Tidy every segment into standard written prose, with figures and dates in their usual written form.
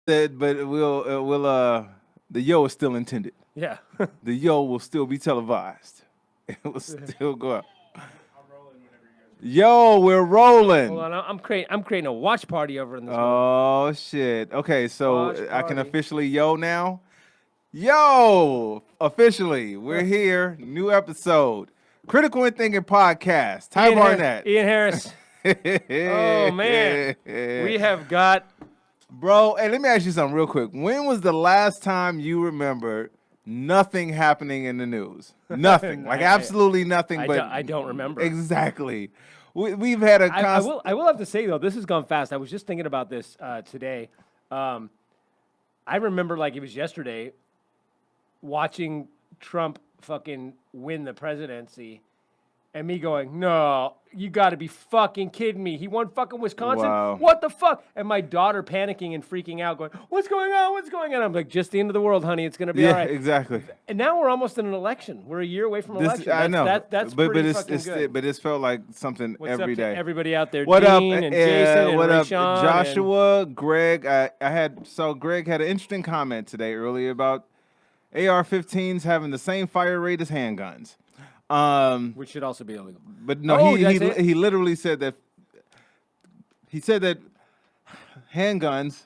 said, but the yo is still intended. Yeah. The yo will still be televised. It will still go up. Yo, we're rolling. Hold on, I'm creating a watch party over in this room. Oh shit. Okay, so Watch I can party. officially yo now. Yo, officially, we're here. New episode. Critical and Thinking Podcast. Ty Barnett. Ian Harris. Oh man, we have got. Bro, hey, let me ask you something real quick. When was the last time you remembered nothing happening in the news? Nothing. Like absolutely nothing. I don't remember. Exactly. We've had a constant. I will have to say though, this has gone fast. I was just thinking about this today. I remember like it was yesterday, watching Trump fucking win the presidency, and me going, "No, you got to be fucking kidding me! He won fucking Wisconsin. Wow. What the fuck?" And my daughter panicking and freaking out, going, "What's going on? What's going on?" I'm like, "Just the end of the world, honey. It's gonna be all right." Exactly. And now we're almost in an election. We're a year away from election. I know. That's but pretty it's fucking good. but it's felt like something What's every up to day. everybody out there? What Dean up, and Jason and what up, Rashawn Joshua, Greg? Greg had an interesting comment today earlier about AR-15s having the same fire rate as handguns. which should also be illegal. But no, Oh, did I say it? he literally said that. He said that handguns.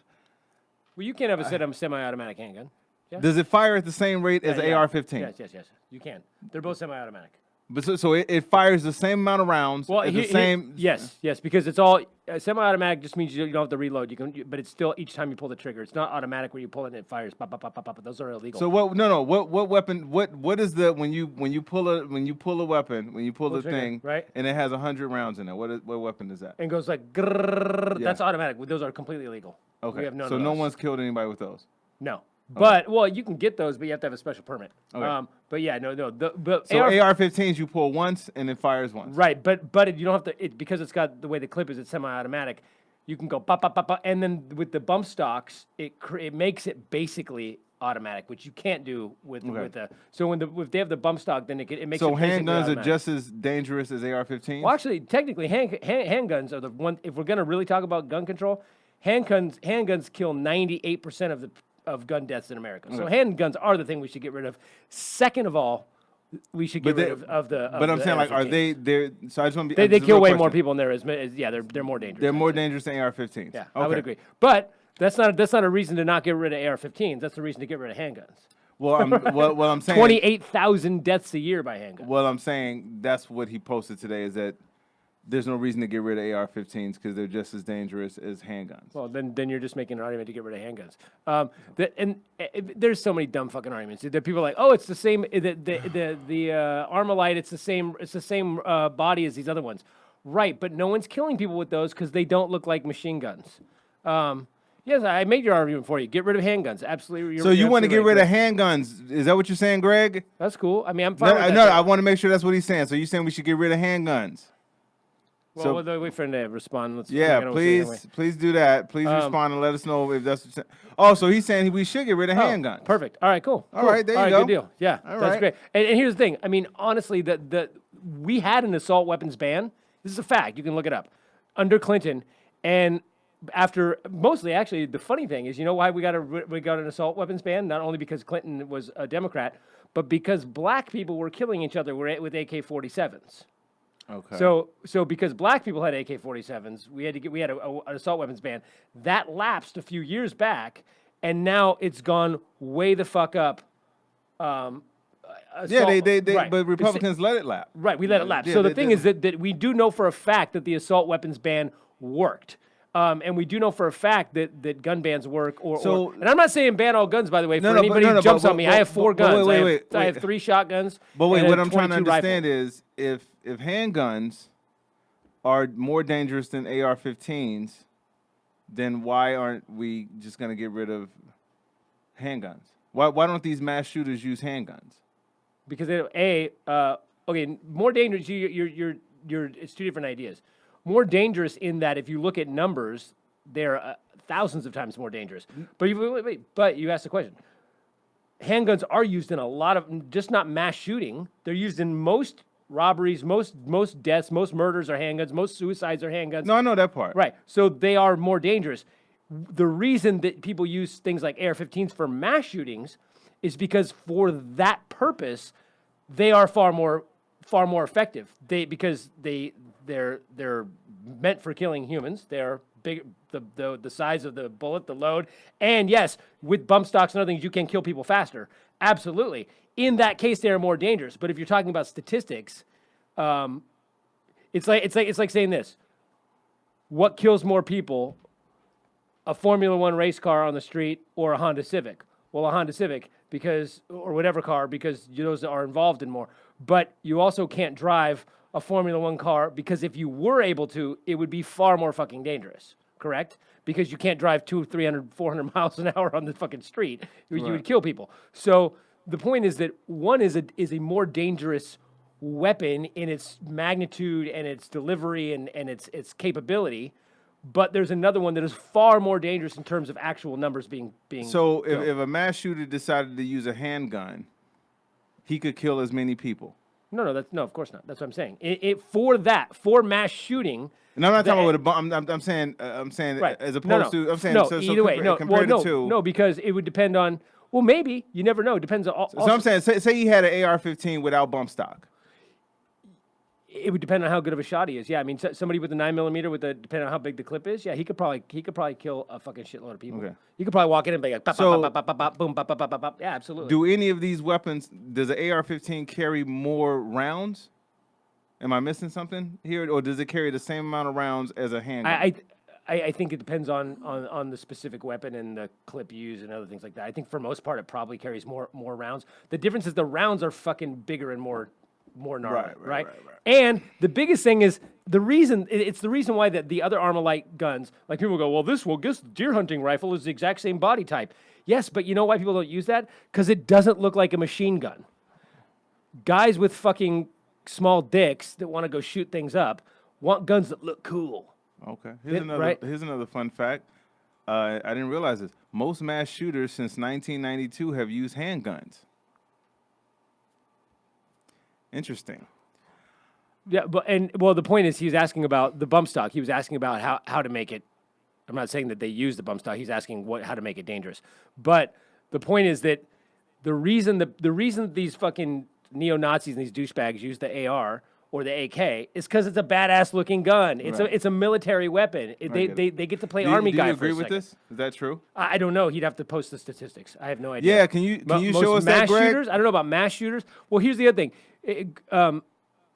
Well, you can't have a semi-automatic handgun. Yeah? Does it fire at the same rate as Yeah. AR-15? Yes. You can. They're both semi-automatic. But so it fires the same amount of rounds. Well, at the same. Yes, because it's all semi-automatic. Just means you don't have to reload. But it's still each time you pull the trigger. It's not automatic where you pull it and it fires. Pop, pop, pop, pop, pop. Those are illegal. So what? No. What weapon? What is the when you pull a weapon when you pull the trigger, thing right? and it has 100 rounds in it? What weapon is that? And goes like grrrr, that's automatic. Those are completely illegal. Okay. We have none So of no those. one's killed anybody with those. No. But well, you can get those, but you have to have a special permit. Okay. But yeah, no. But So AR-15s you pull once and it fires once. right, but you don't have to because it's got the way the clip is. It's semi-automatic. You can go pop, pop, pop, pop, and then with the bump stocks, it makes it basically automatic, which you can't do with the. So if they have the bump stock, then it makes So it basically handguns are automatic. just as dangerous as AR-15s. Well, actually, technically, handguns are the one. If we're gonna really talk about gun control, handguns kill 98% of gun deaths in America. So handguns are the thing we should get rid of. Second of all, we should get rid of the. But I'm saying, like, are AR-15s. they? So I just want to be. They just a kill real way question. more people than there is. Yeah, they're more dangerous. They're more I'd say. dangerous than AR-15s. Yeah, Okay. I would agree. But that's not a reason to not get rid of AR-15s. That's the reason to get rid of handguns. Well, I'm saying 28,000 deaths a year by handguns. Well, I'm saying that's what he posted today is that there's no reason to get rid of AR-15s because they're just as dangerous as handguns. Well, then you're just making an argument to get rid of handguns. There's so many dumb fucking arguments. That people are like, oh, it's the same. The Armalite, it's the same body as these other ones, right? But no one's killing people with those because they don't look like machine guns. Yes, I made your argument for you. Get rid of handguns. Absolutely. So you want to get rid of handguns? Is that what you're saying, Greg? That's cool. I mean, I'm fine with that. No, I want to make sure that's what he's saying. So you're saying we should get rid of handguns? Well, we'll wait for him to respond. Please do that. Please respond and let us know if that's what you're saying. Oh, so he's saying we should get rid of handguns. Perfect. All right, cool. All right, there you go. Good deal. Yeah, All that's right. great. And here's the thing. I mean, honestly, we had an assault weapons ban. This is a fact. You can look it up. Under Clinton, and after mostly, actually, the funny thing is, you know why we got an assault weapons ban? Not only because Clinton was a Democrat, but because black people were killing each other with AK-47s. Okay. So because black people had AK-47s, we had an assault weapons ban that lapsed a few years back, and now it's gone way the fuck up. But Right. Republicans let it lapse. Right, we let it lapse. Yeah, So the they thing did. is that we do know for a fact that the assault weapons ban worked. And we do know for a fact that gun bans work. And I'm not saying ban all guns, by the way. For anybody who jumps on me, I have 4 guns. I have 3 shotguns. But wait, and what a I'm trying to 22 understand rifle. is if handguns are more dangerous than AR-15s, then why aren't we just going to get rid of handguns? Why don't these mass shooters use handguns? Because more dangerous. It's 2 different ideas. More dangerous in that if you look at numbers, they're thousands of times more dangerous. But you asked the question. Handguns are used in a lot of, just not mass shooting. They're used in most robberies, most deaths, most murders are handguns, most suicides are handguns. No, I know that part. Right. So they are more dangerous. The reason that people use things like AR-15s for mass shootings is because for that purpose, they are far more effective. Because they're meant for killing humans. They're big, the size of the bullet, the load, and yes, with bump stocks and other things, you can kill people faster. Absolutely. In that case, they are more dangerous. But if you're talking about statistics, it's like saying this: what kills more people, a Formula One race car on the street or a Honda Civic? Well, a Honda Civic or whatever car, because those are involved in more. But you also can't drive a Formula One car, because if you were able to, it would be far more fucking dangerous, correct? Because you can't drive 200, 300, 400 miles an hour on the fucking street. You would kill people. So the point is that one is a more dangerous weapon in its magnitude and its delivery and its capability. But there's another one that is far more dangerous in terms of actual numbers being. So if a mass shooter decided to use a handgun, he could kill as many people. No, of course not. That's what I'm saying. For mass shooting. And I'm not talking about with a bomb. I'm saying right. As opposed to. I'm saying so either way. Compared to two. No, because it would depend on. Well, maybe you never know. It depends on. So I'm saying, say he had an AR-15 without bump stock. It would depend on how good of a shot he is. Yeah, I mean, somebody with a 9mm depending on how big the clip is. Yeah, he could probably kill a fucking shitload of people. Okay. You could probably walk in and be like, bop, bop, bop, bop, bop, bop, boom, bop, bop, bop, bop. Yeah, absolutely. Do any of these weapons? Does an AR-15 carry more rounds? Am I missing something here, or does it carry the same amount of rounds as a handgun? I think it depends on the specific weapon and the clip used and other things like that. I think for most part it probably carries more rounds. The difference is the rounds are fucking bigger and more gnarly, right? And the biggest thing is it's the reason why the other Armalite guns, like people go, well, this deer hunting rifle is the exact same body type. Yes, but you know why people don't use that? Because it doesn't look like a machine gun. Guys with fucking small dicks that want to go shoot things up want guns that look cool. Okay. Here's another fun fact. I didn't realize this. Most mass shooters since 1992 have used handguns. Interesting. Yeah, the point is he was asking about the bump stock. He was asking about how to make it. I'm not saying that they use the bump stock. He's asking how to make it dangerous. But the point is that the reason these fucking neo-Nazis and these douchebags use the AR or the AK is because it's a badass looking gun. It's a military weapon. They get to play army guy. Do you agree with this? Is that true? I don't know. He'd have to post the statistics. I have no idea. Yeah, can you show us that, Greg? Shooters? I don't know about mass shooters. Well, here's the other thing.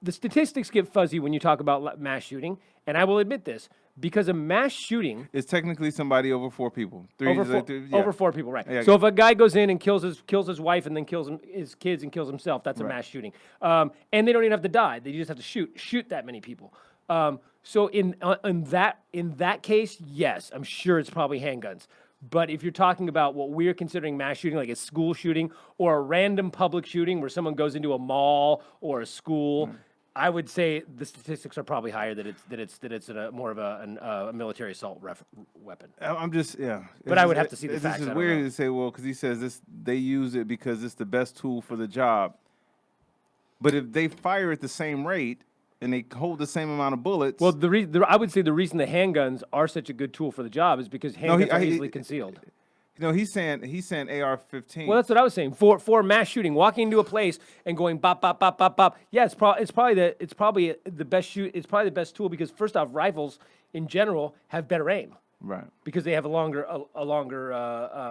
The statistics get fuzzy when you talk about mass shooting, and I will admit this, because a mass shooting is technically somebody over 4 people. Over 4 people, right? Yeah, so if a guy goes in and kills his wife and then kills his kids and kills himself, that's a mass shooting. And they don't even have to die; they just have to shoot that many people. So in that case, yes, I'm sure it's probably handguns. But if you're talking about what we're considering mass shooting, like a school shooting or a random public shooting where someone goes into a mall or a school, I would say the statistics are probably higher that it's more of a military assault weapon. I'm just But I would have to see the facts. This is weird to say, well, because he says they use it because it's the best tool for the job. But if they fire at the same rate and they hold the same amount of bullets, well, I would say the reason the handguns are such a good tool for the job is because handguns are easily concealed. No, he's saying AR-15. Well, that's what I was saying. For mass shooting, walking into a place and going bop bop bop bop bop. Yeah, it's probably the best shoot. It's probably the best tool because first off, rifles in general have better aim. Right. Because they have a longer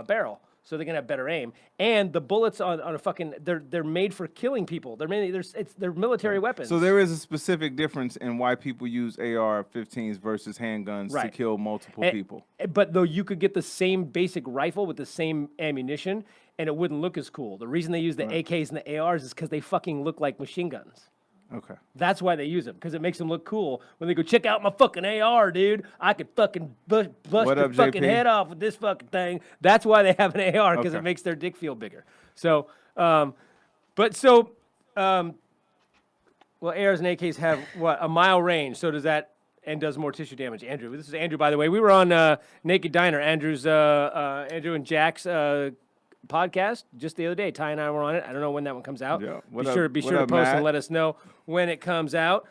barrel, so they're gonna have better aim. And the bullets on a fucking they're made for killing people. They're military weapons. So there is a specific difference in why people use AR-15s versus handguns to kill multiple people. But though you could get the same basic rifle with the same ammunition, and it wouldn't look as cool. The reason they use the AKs and the ARs is because they fucking look like machine guns. Okay. That's why they use them, because it makes them look cool. When they go, check out my fucking AR, dude. I could fucking bust your fucking head off with this fucking thing. That's why they have an AR, because it makes their dick feel bigger. So, well, ARs and AKs have, a mile range. So does that, and does more tissue damage. Andrew, this is Andrew, by the way. We were on Naked Diner, Andrew and Jack's podcast just the other day. Ty and I were on it. I don't know when that one comes out. Yeah. Be sure to post and let us know when it comes out.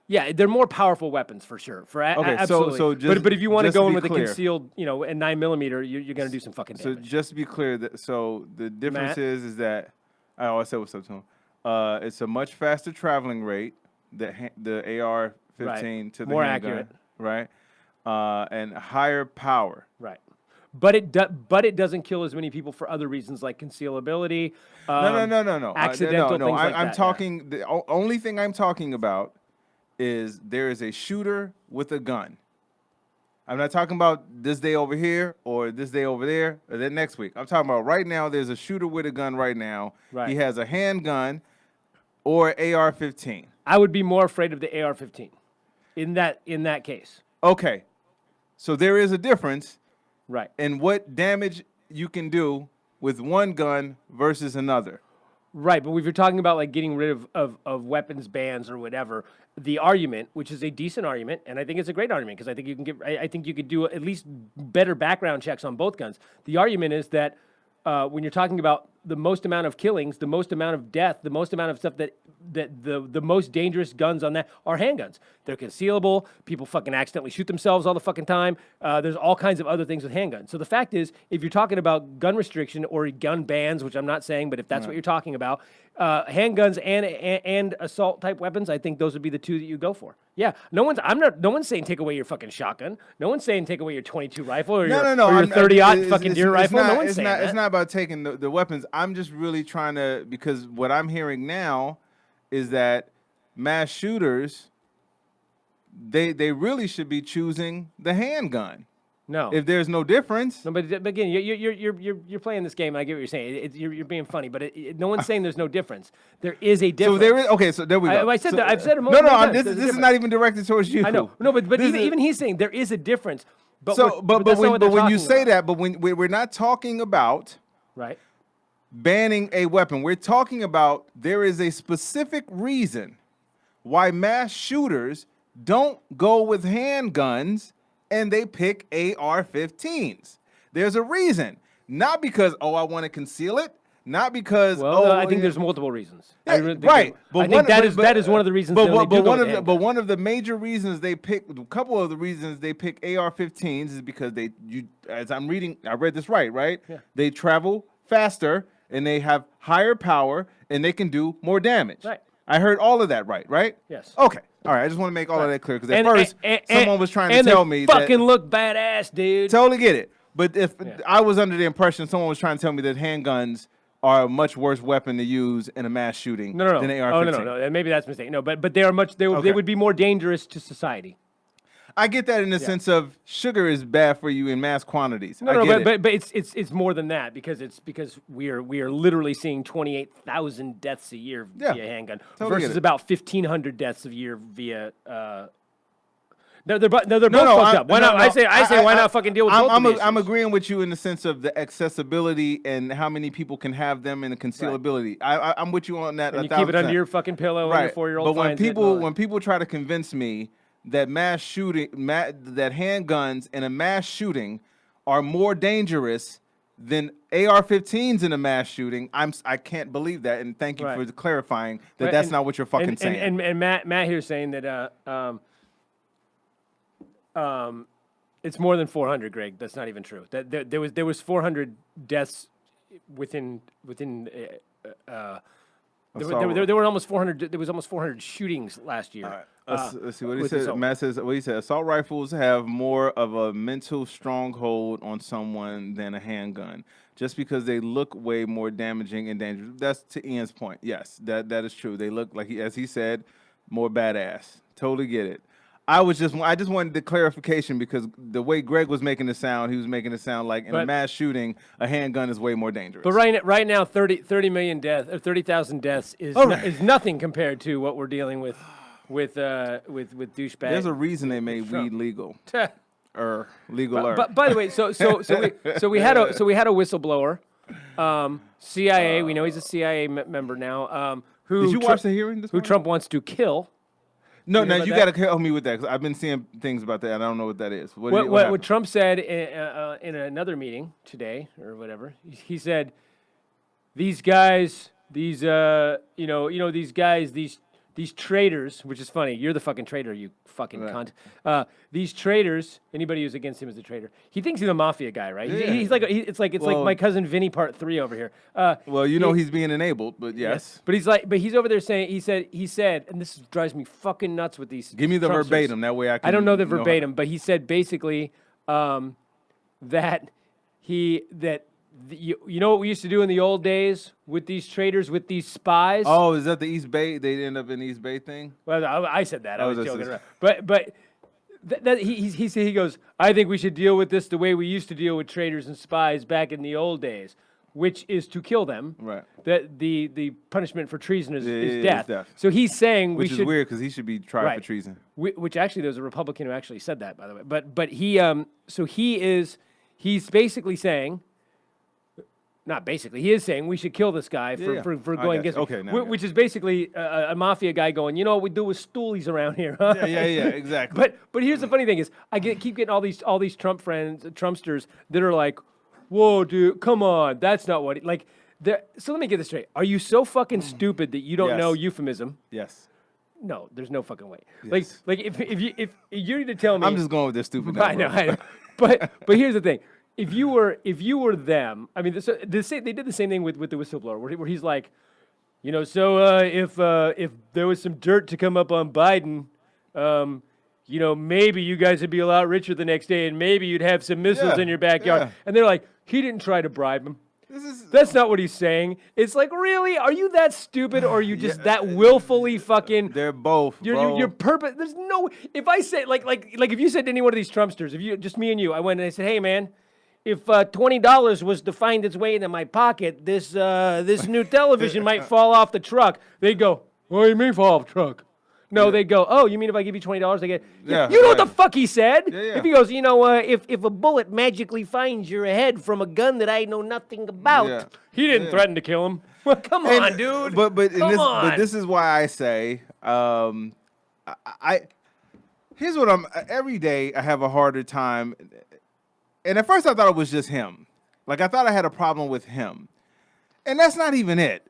Yeah, they're more powerful weapons for sure. Okay, absolutely. so just, but if you want to just go to in be with clear, a concealed, a 9mm, you're gonna do some fucking So damage. just to be clear, so the difference Matt? is that I always say what's up to him. It's a much faster traveling rate. The AR-15 Right. to the More handgun, accurate. right? And higher power. Right. But it doesn't kill as many people for other reasons like concealability. No. Accidental things like I'm that. talking. The only thing I'm talking about is there is a shooter with a gun. I'm not talking about this day over here or this day over there or then next week. I'm talking about right now. There's a shooter with a gun right now. Right. He has a handgun or AR-15. I would be more afraid of the AR-15 in that case. Okay, so there is a difference Right. in what damage you can do with one gun versus another. Right, but if you're talking about like getting rid of weapons bans or whatever, the argument, which is a decent argument, and I think it's a great argument because I think you can I think you could do at least better background checks on both guns. The argument is that when you're talking about the most amount of killings, the most amount of death, the most amount of stuff that the most dangerous guns on that are handguns. They're concealable. People fucking accidentally shoot themselves all the fucking time. There's all kinds of other things with handguns. So the fact is, if you're talking about gun restriction or gun bans, which I'm not saying, but if that's what you're talking about, handguns and assault type weapons, I think those would be the two that you go for. Yeah, no one's saying take away your fucking shotgun. No one's saying take away your 22 rifle or your 30-aught fucking deer rifle. No one's saying that. It's not about taking the weapons. I'm just really trying to, because what I'm hearing now is that mass shooters, they really should be choosing the handgun. No. If there's no difference. No, but again, you're playing this game. And I get what you're saying. You're being funny, but no one's saying there's no difference. There is a difference. So there is. Okay, so there we go. I've said a No, moment. this is not even directed towards you. I know. No, but even he's saying there is a difference. But when you say that, but when we're not talking about right banning a weapon, we're talking about there is a specific reason why mass shooters don't go with handguns and they pick AR-15s. There's a reason. Not because, I want to conceal it. Not because, I think there's multiple reasons. Yeah, right. I think that is one of the reasons. But one of the major reasons they pick, a couple of the reasons they pick AR-15s is because as I'm reading, I read this right? Yeah. They travel faster and they have higher power and they can do more damage. Right. I heard all of that right? Yes. Okay. All right. I just want to make all of that clear because at first someone was trying to tell me that fucking look badass, dude. Totally get it. But if I was under the impression someone was trying to tell me that handguns are a much worse weapon to use in a mass shooting than AR-15. No. Maybe that's a mistake. No, but they are much. They would be more dangerous to society. I get that in the sense of sugar is bad for you in mass quantities. But it's more than that because we are literally seeing 28,000 deaths a year via handgun versus about 1,500 deaths a year via. They're both fucked up. Why not? I say why not fucking deal with both of these I'm agreeing with you in the sense of the accessibility and how many people can have them and the concealability. Right. I'm with you on that. And you keep it under your fucking pillow and your 4-year-old. But when people try to convince me that that handguns in a mass shooting are more dangerous than AR-15s in a mass shooting, I can't believe that. And thank you for clarifying that that's not what you're fucking saying. And Matt here saying that it's more than 400, Greg. That's not even true. That there was 400 deaths within. There were almost 400. There was almost 400 shootings last year. Let's see what he said. Matt says what he said. Assault rifles have more of a mental stronghold on someone than a handgun, just because they look way more damaging and dangerous. That's to Ian's point. Yes, that is true. They look like, as he said, more badass. Totally get it. I just wanted the clarification because the way Greg was making it sound, he was making it sound like in a mass shooting, a handgun is way more dangerous. But right now, 30 million deaths, or 30,000 deaths is nothing compared to what we're dealing with douchebags. There's a reason they made weed legal. Legal. But by the way, so we had a whistleblower, CIA. We know he's a CIA member now. Who did you watch the hearing this morning? Who Trump wants to kill. No, now you got to help me with that because I've been seeing things about that and I don't know what that is. What Trump said in another meeting today or whatever, he said, these guys, these these traitors, which is funny. You're the fucking traitor, you fucking cunt. These traitors, anybody who's against him is a traitor. He thinks he's a mafia guy, right? Yeah. He's like, it's like my cousin Vinny Part 3 over here. Well, you know he's being enabled, but yes. But he's over there saying, he said, and this drives me fucking nuts with these. Give me the Trumpsters. verbatim, that way I can. I don't know the verbatim, but he said basically that you know what we used to do in the old days with these traitors, with these spies? Oh, is that the East Bay? They end up in East Bay thing? Well, I said that. I was joking around. But he goes, I think we should deal with this the way we used to deal with traitors and spies back in the old days, which is to kill them. Right. That the punishment for treason is death. death. So he's saying which is weird because he should be tried for treason. Which actually, there's a Republican who actually said that, by the way. But he's basically saying. Not basically. He is saying we should kill this guy for going against me. Okay, which is basically a mafia guy going, you know what we do with stoolies around here, huh? Yeah, exactly. But here's the funny thing is, keep getting all these Trump friends, Trumpsters, that are like, whoa, dude, come on, that's not what, like, so let me get this straight. Are you so fucking stupid that you don't know euphemism? Yes. No, there's no fucking way. Yes. Like if you need to tell me. I'm just going with this stupid. I know. But here's the thing. If you were them, I mean, they did the same thing with the whistleblower, where he's like, you know, so if there was some dirt to come up on Biden, you know, maybe you guys would be a lot richer the next day, and maybe you'd have some missiles in your backyard. Yeah. And they're like, he didn't try to bribe him. That's not what he's saying. It's like, really? Are you that stupid, or are you just that willfully fucking? They're both. You're purpose. There's no. If I say like if you said to any one of these Trumpsters, if you just me and you, I went and I said, hey man. If $20 was to find its way into my pocket, this new television might fall off the truck. They'd go, what do you mean fall off the truck? No, they'd go, oh, you mean if I give you $20, I get... Yeah, you know what the fuck he said? Yeah. If he goes, you know, if a bullet magically finds your head from a gun that I know nothing about, he didn't threaten to kill him. Well, come on, dude. But this is why I say, here's what every day I have a harder time... And at first I thought it was just him. Like, I thought I had a problem with him. And that's not even it.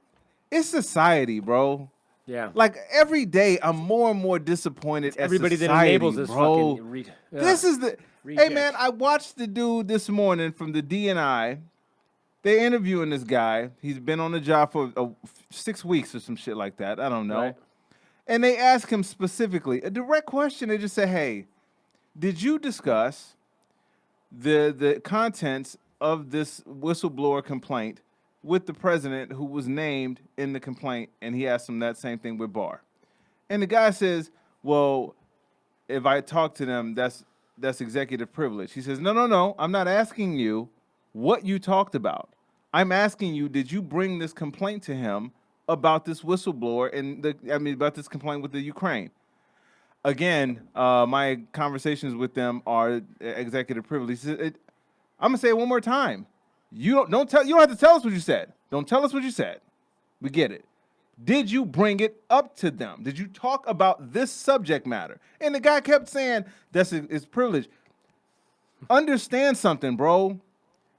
It's society, bro. Yeah. Like, every day I'm more and more disappointed at everybody society, that enables this bro. fucking... This is the... Hey, man, I watched the dude this morning from the DNI. They're interviewing this guy. He's been on the job for 6 weeks or some shit like that. I don't know. Right. And they ask him specifically, a direct question. They just say, hey, did you discuss... the contents of this whistleblower complaint with the president who was named in the complaint, and he asked him that same thing with Barr. And the guy says, well, if I talk to them, that's executive privilege. He says, no, I'm not asking you what you talked about. I'm asking you, did you bring this complaint to him about this whistleblower and about this complaint with the Ukraine? Again, my conversations with them are executive privilege. I'm gonna say it one more time. You don't have to tell us what you said. Don't tell us what you said. We get it. Did you bring it up to them? Did you talk about this subject matter? And the guy kept saying that's his privilege. Understand something, bro.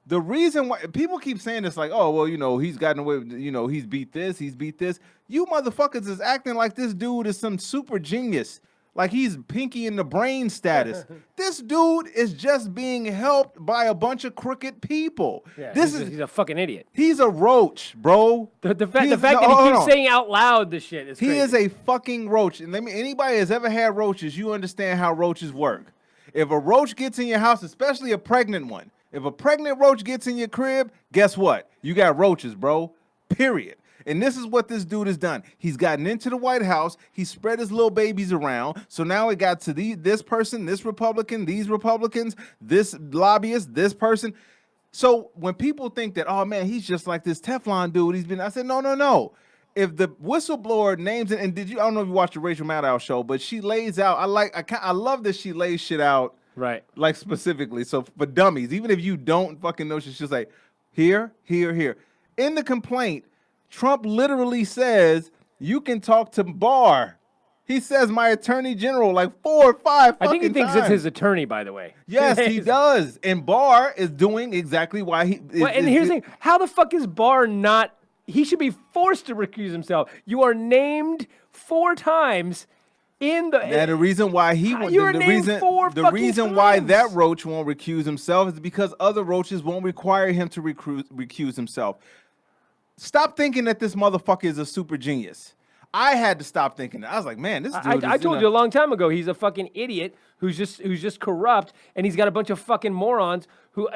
The reason why people keep saying this, like, oh, well, you know, he's gotten away with, you know, he's beat this. You motherfuckers is acting like this dude is some super genius. Like he's Pinky in the brain status. This dude is just being helped by a bunch of crooked people. Yeah, he's a fucking idiot. He's a roach, bro. The fact that he keeps saying out loud this shit is crazy. He is a fucking roach. And anybody has ever had roaches, you understand how roaches work. If a roach gets in your house, especially a pregnant one, if a pregnant roach gets in your crib, guess what? You got roaches, bro. Period. And this is what this dude has done. He's gotten into the White House. He spread his little babies around. So now it got to this person, this Republican, these Republicans, this lobbyist, this person. So when people think that, oh, man, he's just like this Teflon dude, I said, no. If the whistleblower names it, and I don't know if you watched the Rachel Maddow show, but she lays out, I love that she lays shit out. Right. Like specifically. So for dummies, even if you don't fucking know, she's just like, here. In the complaint, Trump literally says, you can talk to Barr. He says my attorney general like 4 or 5 fucking times. I think he thinks it's his attorney, by the way. Yes, he does. And Barr is doing exactly why he... And here's the thing. How the fuck is Barr not he should be forced to recuse himself. You are named 4 times in the. And the reason why he won't, You were named 4 the fucking reason why times. that roach won't recuse himself is because other roaches won't require him to recuse himself. Stop thinking that this motherfucker is a super genius. I had to stop thinking that. I was like, man, this dude. I told you a long time ago he's a fucking idiot who's just corrupt, and he's got a bunch of fucking morons who,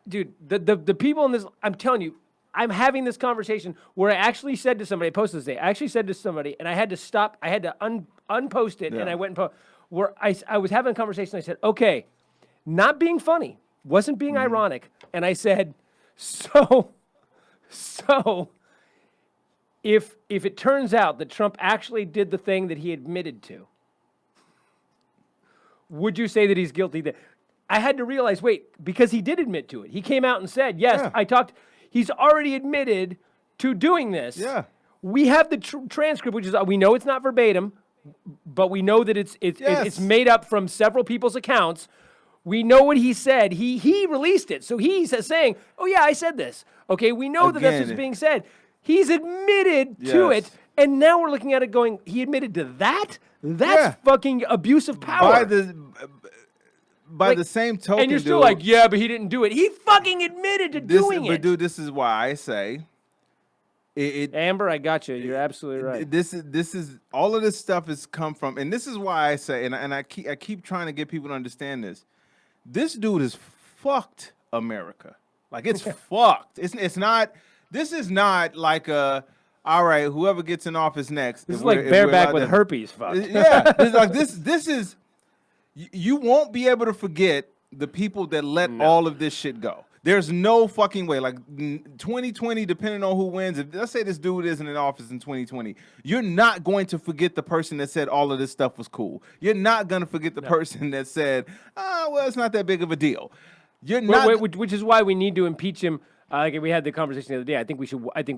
dude, the people in this. I'm telling you, I'm having this conversation where I actually said to somebody, I posted this day, I actually said to somebody, and I had to stop, I had to unpost it, and I went and where I was having a conversation. I said, okay, not being funny, wasn't being ironic, and I said, so. If it turns out that Trump actually did the thing that he admitted to, would you say that he's guilty? I had to realize, wait, because he did admit to it. He came out and said, yes, Yeah. He's already admitted to doing this. Yeah. We have the transcript, which is, we know it's not verbatim, but we know that it's made up from several people's accounts. We know what he said. He released it. So he's saying, oh, yeah, I said this. Okay, we know that that's what's being said. He's admitted to it, and now we're looking at it going, he admitted to that? That's fucking abuse of power. By the same token, and you're still like, yeah, but he didn't do it. He fucking admitted to doing it. But dude, this is why I say, Amber, I got you. You're absolutely right. This is all of this stuff has come from, and this is why I say, and I keep trying to get people to understand this. This dude has fucked America. Like, it's fucked. It's not. This is not like all right, whoever gets in office next. This is like bareback with herpes. Fuck. Yeah, this is. You won't be able to forget the people that let all of this shit go. There's no fucking way. Like 2020, depending on who wins, if let's say this dude isn't in office in 2020, you're not going to forget the person that said all of this stuff was cool. You're not going to forget the person that said, oh, well, it's not that big of a deal. You're not. Which is why we need to impeach him. Like we had the conversation the other day. I think we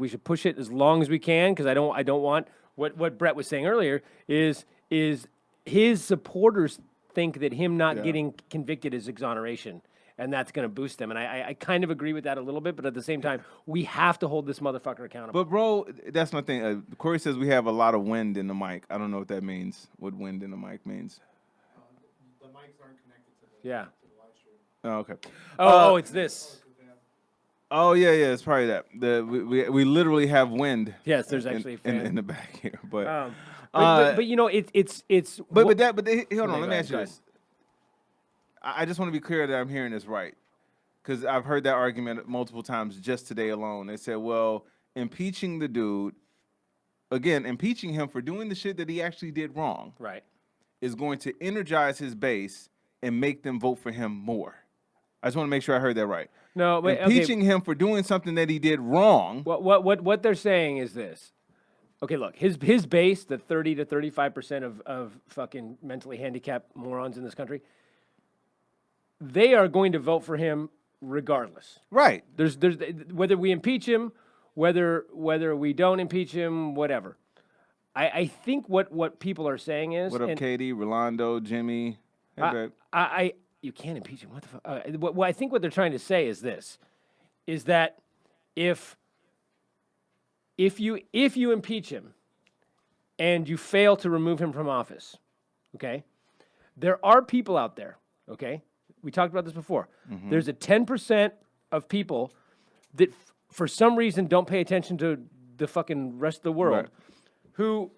should push it as long as we can, because I don't want what Brett was saying earlier is his supporters think that him not getting convicted is exoneration, and that's going to boost them. And I kind of agree with that a little bit, but at the same time, we have to hold this motherfucker accountable. But bro, that's my thing. Corey says we have a lot of wind in the mic. I don't know what that means. What wind in the mic means. The mics aren't connected to the live stream. Oh, okay. It's this. Oh yeah, it's probably that. We literally have wind. Yes, there's actually a fan in the back here, but you know it's. Hold on. Let me ask you this. I just want to be clear that I'm hearing this right, because I've heard that argument multiple times just today alone. They said, well, impeaching the dude, again, impeaching him for doing the shit that he actually did wrong, right, is going to energize his base and make them vote for him more. I just want to make sure I heard that right. No, but impeaching him for doing something that he did wrong. What they're saying is this. Okay, look, his base, the 30 to 35% of fucking mentally handicapped morons in this country, they are going to vote for him regardless. Right. There's whether we impeach him, whether we don't impeach him, whatever. I think what people are saying is, what up, Katie, Rolando, Jimmy? Hey, you can't impeach him. What the fuck? What I think what they're trying to say is this: is that if you impeach him and you fail to remove him from office, okay, there are people out there, okay, we talked about this before. Mm-hmm. There's a 10% of people that for some reason don't pay attention to the fucking rest of the world, right,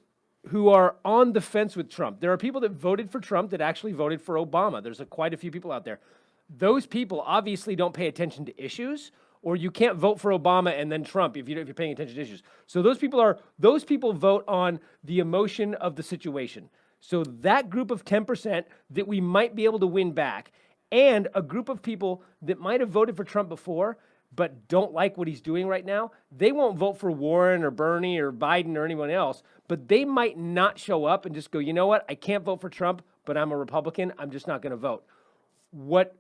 who are on the fence with Trump. There are people that voted for Trump that actually voted for Obama. There's quite a few people out there. Those people obviously don't pay attention to issues, or you can't vote for Obama and then Trump if you're paying attention to issues. So those people vote on the emotion of the situation. So that group of 10% that we might be able to win back, and a group of people that might have voted for Trump before but don't like what he's doing right now, they won't vote for Warren or Bernie or Biden or anyone else, but they might not show up and just go, you know what, I can't vote for Trump, but I'm a Republican, I'm just not going to vote. But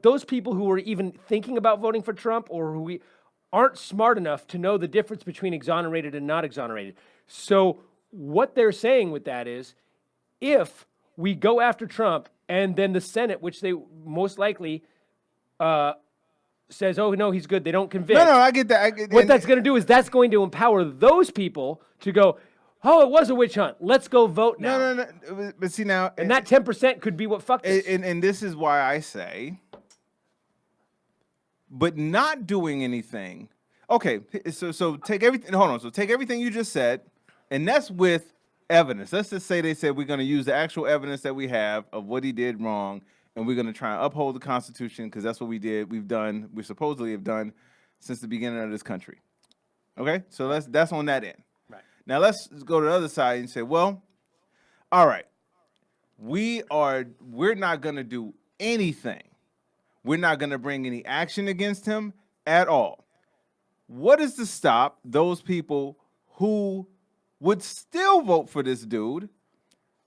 those people who are even thinking about voting for Trump or who aren't smart enough to know the difference between exonerated and not exonerated. So what they're saying with that is, if we go after Trump and then the Senate, which they most likely says, "Oh no, he's good," they don't convict. No, I get that. What that's going to do is that's going to empower those people to go, "Oh, it was a witch hunt. Let's go vote now." No. But see now, and that 10% could be what fucked us. And this is why I say, but not doing anything. Okay, so take everything. Hold on. So take everything you just said, and that's with evidence. Let's just say they said we're going to use the actual evidence that we have of what he did wrong, and we're going to try and uphold the Constitution because that's what we did. We supposedly have done since the beginning of this country. Okay, so that's on that end. Right. Now let's go to the other side and say, well, all right, we're not going to do anything. We're not going to bring any action against him at all. What is to stop those people who would still vote for this dude,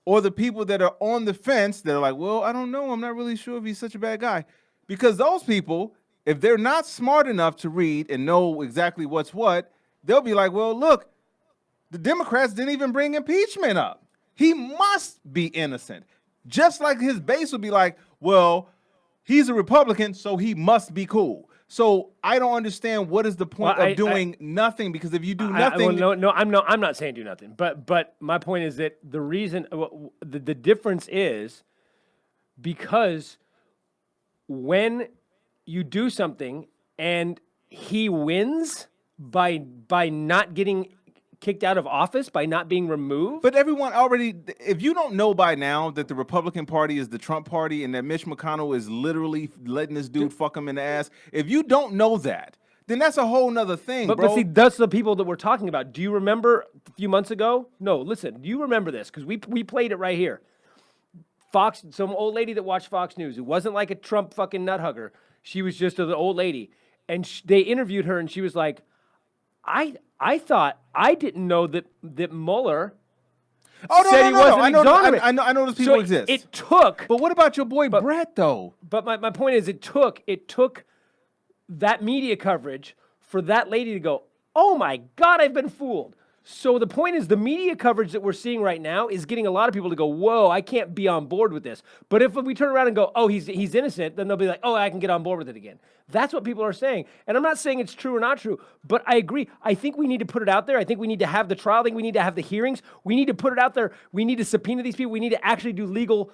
or the people that are on the fence that are like, well, I don't know, I'm not really sure if he's such a bad guy? Because those people, if they're not smart enough to read and know exactly what's what, they'll be like, well, look, the Democrats didn't even bring impeachment up. He must be innocent. Just like his base would be like, well, he's a Republican, so he must be cool. So I don't understand what is the point of doing nothing, because if you do nothing, no, I'm not saying do nothing. But my point is that the reason the difference is because when you do something and he wins by not getting kicked out of office, by not being removed. But everyone already, if you don't know by now that the Republican Party is the Trump Party and that Mitch McConnell is literally letting this dude fuck him in the ass, if you don't know that, then that's a whole nother thing, bro. But see, that's the people that we're talking about. Do you remember a few months ago? No, listen, do you remember this? Because we played it right here. Fox, some old lady that watched Fox News, who wasn't like a Trump fucking nut hugger. She was just an old lady. And they interviewed her, and she was like, I thought, I didn't know that Mueller said he wasn't exonerated. I know those people exist. It took. But what about your boy Brett, though? But my point is, it took that media coverage for that lady to go, oh my God, I've been fooled. So the point is, the media coverage that we're seeing right now is getting a lot of people to go, whoa, I can't be on board with this. But if we turn around and go, oh, he's innocent, then they'll be like, oh, I can get on board with it again. That's what people are saying. And I'm not saying it's true or not true, but I agree. I think we need to put it out there. I think we need to have the trial. I think we need to have the hearings. We need to put it out there. We need to subpoena these people. We need to actually do legal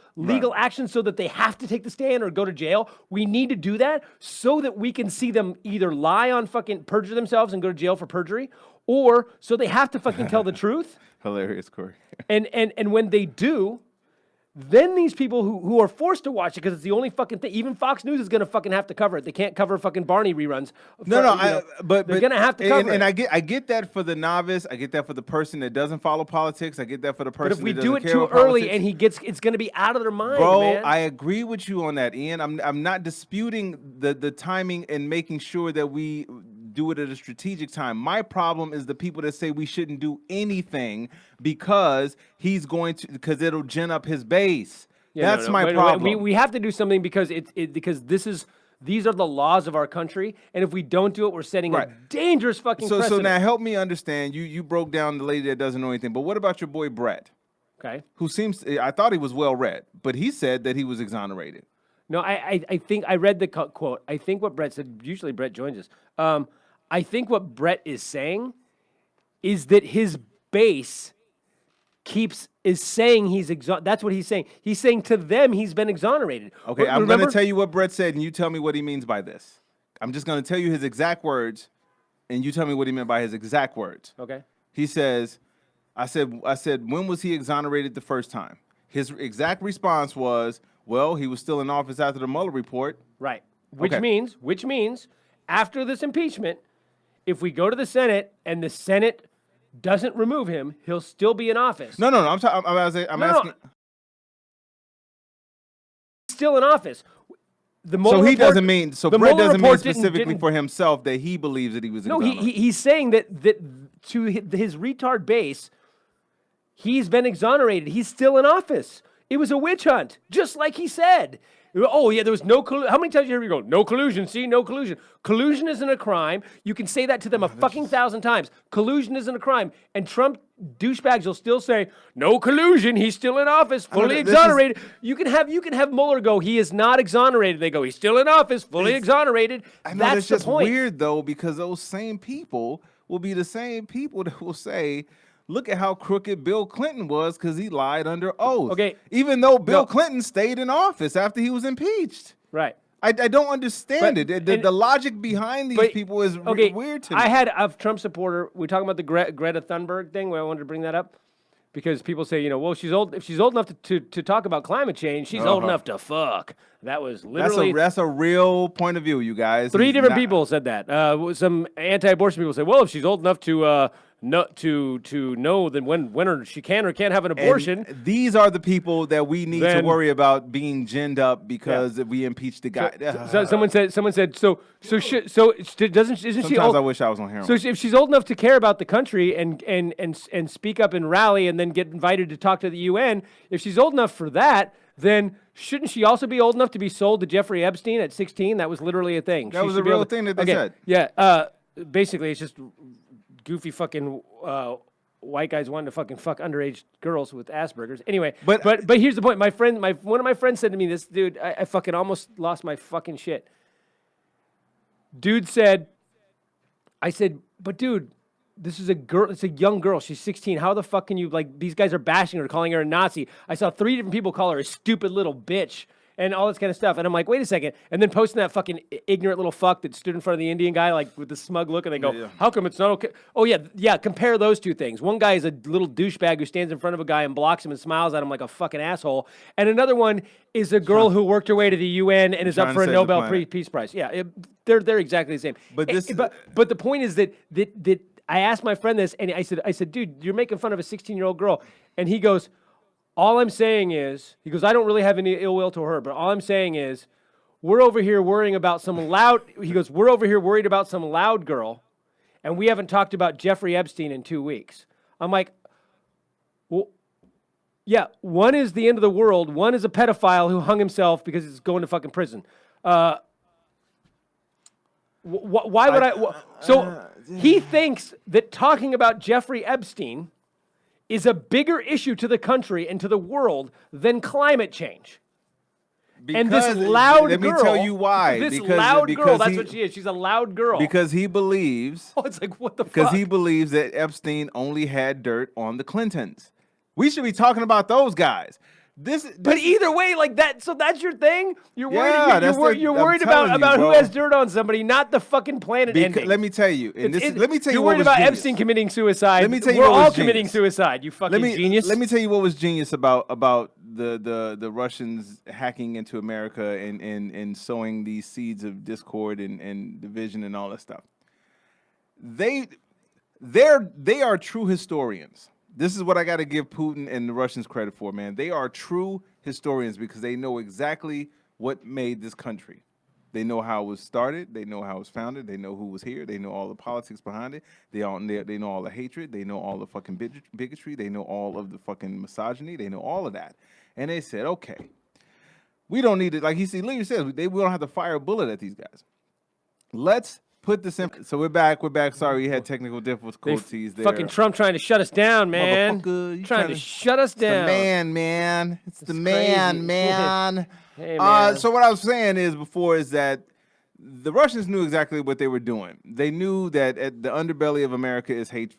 action so that they have to take the stand or go to jail. We need to do that so that we can see them either lie on perjure themselves and go to jail for perjury, or so they have to fucking tell the truth. Hilarious, Corey. And when they do, then these people who are forced to watch it because it's the only fucking thing. Even Fox News is going to fucking have to cover it. They can't cover fucking Barney reruns. But they're going to have to cover it. And I get that for the novice. I get that for the person that doesn't follow politics. I get that for the person. But if we that do doesn't it care too about early politics. and it's going to be out of their mind, Bro, man. I agree with you on that, Ian. I'm not disputing the timing and making sure that we do it at a strategic time. My problem is the people that say we shouldn't do anything because it'll gin up his base. Yeah, That's my problem. We have to do something because these are the laws of our country, and if we don't do it, we're setting a dangerous fucking precedent. So now help me understand. You broke down the lady that doesn't know anything, but what about your boy Brett? Okay. Who I thought he was well read, but he said that he was exonerated. No, I think I read the quote. I think what Brett said. Usually Brett joins us. I think what Brett is saying is that his base is saying he's that's what he's saying. He's saying to them he's been exonerated. Okay, I'm going to tell you what Brett said, and you tell me what he means by this. I'm just going to tell you his exact words, and you tell me what he meant by his exact words. Okay. He says, I said, when was he exonerated the first time? His exact response was, well, he was still in office after the Mueller report. Right. Which means after this impeachment, if we go to the Senate and the Senate doesn't remove him, he'll still be in office. No. I'm asking. Still in office. So he doesn't mean. So Brett doesn't mean specifically for himself that he believes that he was. No, he's saying that to his retard base, he's been exonerated. He's still in office. It was a witch hunt, just like he said. Oh, yeah, there was no collusion. How many times did you hear me go, no collusion, see, no collusion? Collusion isn't a crime. You can say that to them a fucking thousand times. Collusion isn't a crime. And Trump douchebags will still say, no collusion, he's still in office, fully exonerated. You can have Mueller go, he is not exonerated. They go, he's still in office, fully exonerated. I know That's that's the just point. weird, though, because those same people will be the same people that will say, look at how crooked Bill Clinton was because he lied under oath. Okay. Even though Bill Clinton stayed in office after he was impeached. Right. I don't understand it. The logic behind these people is weird to me. I had a Trump supporter. We're talking about the Greta Thunberg thing. Where I wanted to bring that up because people say, well, she's old. If she's old enough to talk about climate change, she's old enough to fuck. That was literally that's a real point of view, you guys. Three different people said that. Some anti-abortion people say, well, if she's old enough to know then when she can or can't have an abortion. And these are the people that we need to worry about being ginned up because we impeached the guy. So someone said isn't she old? I wish I was on heroin. So if she's old enough to care about the country and speak up and rally and then get invited to talk to the UN, if she's old enough for that, then shouldn't she also be old enough to be sold to Jeffrey Epstein at 16? That was literally a thing. That was a real thing that they said. Yeah. Basically, it's just goofy fucking white guys wanting to fucking fuck underage girls with Asperger's. Anyway, but here's the point. One of my friends said to me, this dude, I fucking almost lost my fucking shit. Dude said, I said, but dude, this is a girl. It's a young girl. She's 16. How the fuck can you, like, these guys are bashing her, calling her a Nazi. I saw 3 different people call her a stupid little bitch and all this kind of stuff. And I'm like, wait a second. And then posting that fucking ignorant little fuck that stood in front of the Indian guy, like, with the smug look, and they go, how come it's not okay? Oh, yeah, compare those two things. One guy is a little douchebag who stands in front of a guy and blocks him and smiles at him like a fucking asshole. And another one is a girl who worked her way to the UN and is up for a Nobel Peace Prize. Yeah, they're exactly the same. But this, but the point is that I asked my friend this, and I said, dude, you're making fun of a 16-year-old girl. And he goes, all I'm saying is, he goes, I don't really have any ill will to her, but all I'm saying is, we're over here worrying about some loud, he goes, we're over here worried about some loud girl, and we haven't talked about Jeffrey Epstein in 2 weeks. I'm like, well, yeah, one is the end of the world, one is a pedophile who hung himself because he's going to fucking prison. Why would I? So he thinks that talking about Jeffrey Epstein is a bigger issue to the country and to the world than climate change. because, and this loud girl. Let me tell you why. This loud girl, that's what she is. She's a loud girl. Because he believes. Oh, it's like, what the fuck? Because he believes that Epstein only had dirt on the Clintons. We should be talking about those guys. But either way, like that. So that's your thing. You're worried. You're worried about bro. who has dirt on somebody, not the fucking planet ending. Let me tell you. Let me tell you. You're worried about Epstein committing suicide. Let me tell you. We're all committing suicide. You fucking genius. Let me tell you what was genius about the Russians hacking into America and sowing these seeds of discord and division and all that stuff. They are true historians. This is what I got to give Putin and the Russians credit for, man. They are true historians because they know exactly what made this country. They know how it was started. They know how it was founded. They know who was here. They know all the politics behind it. They know all the hatred. They know all the fucking bigotry. They know all of the fucking misogyny. They know all of that. And they said, okay, we don't need it. Like he literally says, we don't have to fire a bullet at these guys. Let's put this in. So we're back. Sorry, we had technical difficulties there. Fucking Trump trying to shut us down, man. Trying to shut us down. It's the man. It's the man. Hey, man. So what I was saying is that the Russians knew exactly what they were doing. They knew that at the underbelly of America is hate.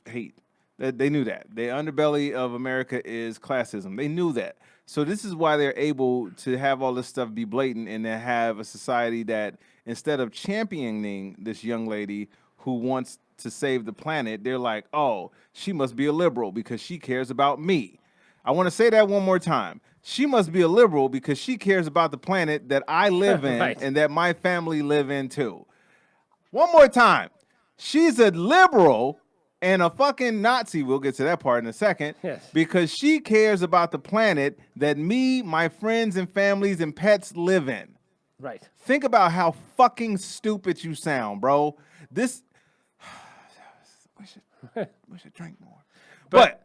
They knew that. The underbelly of America is classism. They knew that. So this is why they're able to have all this stuff be blatant and to have a society that instead of championing this young lady who wants to save the planet, they're like, oh, she must be a liberal because she cares about me. I want to say that one more time. She must be a liberal because she cares about the planet that I live in right. and that my family live in too. One more time. She's a liberal and a fucking Nazi. We'll get to that part in a second. Yes. Because she cares about the planet that me, my friends and families and pets live in. Right. Think about how fucking stupid you sound, bro. This we should drink more. But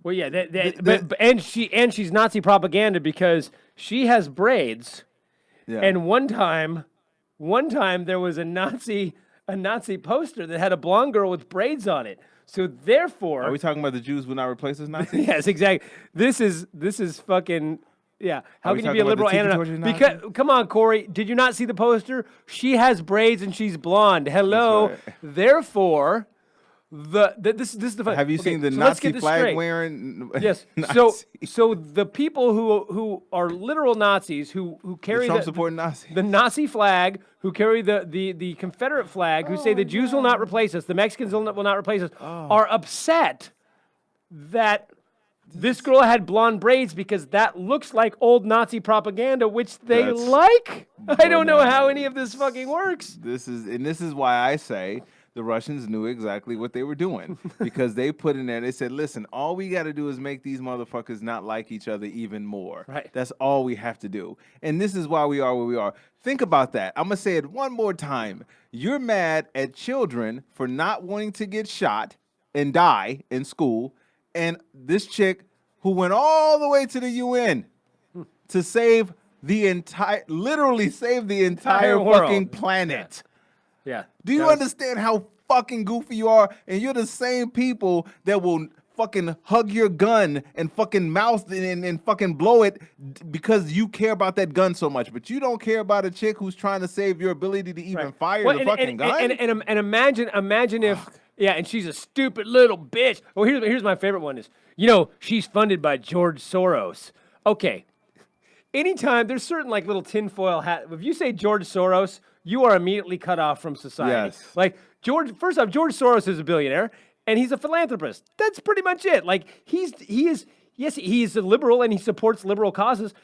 well, yeah, and she's Nazi propaganda because she has braids Yeah. And one time there was a Nazi poster that had a blonde girl with braids on it. So therefore, Are we talking about the Jews will not replace us Nazis? yes, exactly. This is fucking. Yeah, how we can you be a talking about liberal the and tiki a torture Nazi? because come on, Corey, did you not see the poster? She has braids and she's blonde. Hello. That's right. Therefore, this is the fun. Have you Okay, seen the so let's Nazi get this flag straight. wearing? Yes. Nazi? So the people who are literal Nazis who carry Trump supporting Nazi. the Nazi flag, who carry the Confederate flag, who say the Jews will not replace us, the Mexicans will not replace us, are upset that this girl had blonde braids because that looks like old Nazi propaganda, which they That's like. I don't know how bananas. any of this fucking works. This is why I say the Russians knew exactly what they were doing because they put in there. They said, "Listen, all we got to do is make these motherfuckers not like each other even more. Right. That's all we have to do." And this is why we are where we are. Think about that. I'm gonna say it one more time. You're mad at children for not wanting to get shot and die in school, and this chick who went all the way to the UN to save literally save the entire world. fucking planet. Yeah. Do you understand how fucking goofy you are? And you're the same people that will fucking hug your gun and fucking mouth and fucking blow it because you care about that gun so much. But you don't care about a chick who's trying to save your ability to even fire the fucking gun? And imagine if, yeah, and she's a stupid little bitch. Well, here's my favorite one is, she's funded by George Soros. Okay. Anytime there's certain like little tinfoil hat. If you say George Soros, you are immediately cut off from society. Yes. Like first off, George Soros is a billionaire and he's a philanthropist. That's pretty much it. Like he is a liberal and he supports liberal causes,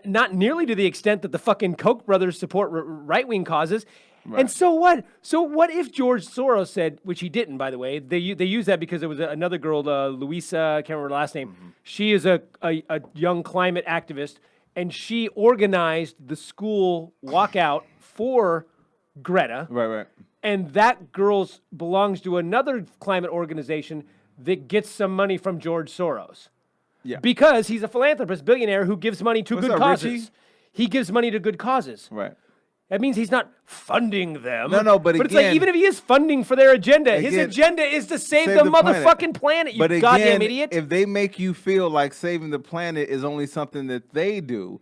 not nearly to the extent that the fucking Koch brothers support right-wing causes. Right. And so what? So what if George Soros said, which he didn't, by the way, they used that because there was another girl, Luisa, I can't remember her last name. Mm-hmm. She is a young climate activist, and she organized the school walkout for Greta. Right. And that girl belongs to another climate organization that gets some money from George Soros. Yeah. Because he's a philanthropist, billionaire who gives money to good causes. Richie? He gives money to good causes. Right. That means he's not funding them. No, but again, it's like even if he is funding for their agenda, his agenda is to save the motherfucking planet, you goddamn idiot. If they make you feel like saving the planet is only something that they do,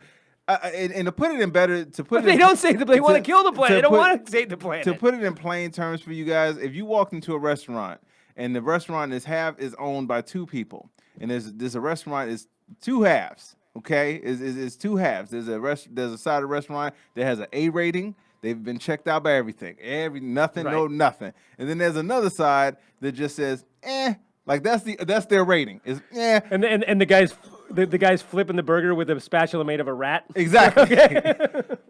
and to put it in better, they don't save the planet. They want to kill the planet. They don't want to save the planet. To put it in plain terms for you guys, if you walked into a restaurant and the restaurant is owned by two people, and there's a restaurant is two halves. Okay, is two halves. There's a side of the restaurant that has an A rating. They've been checked out by everything. Nothing. And then there's another side that just says, like that's their rating. Is And the guy's flipping the burger with a spatula made of a rat. Exactly.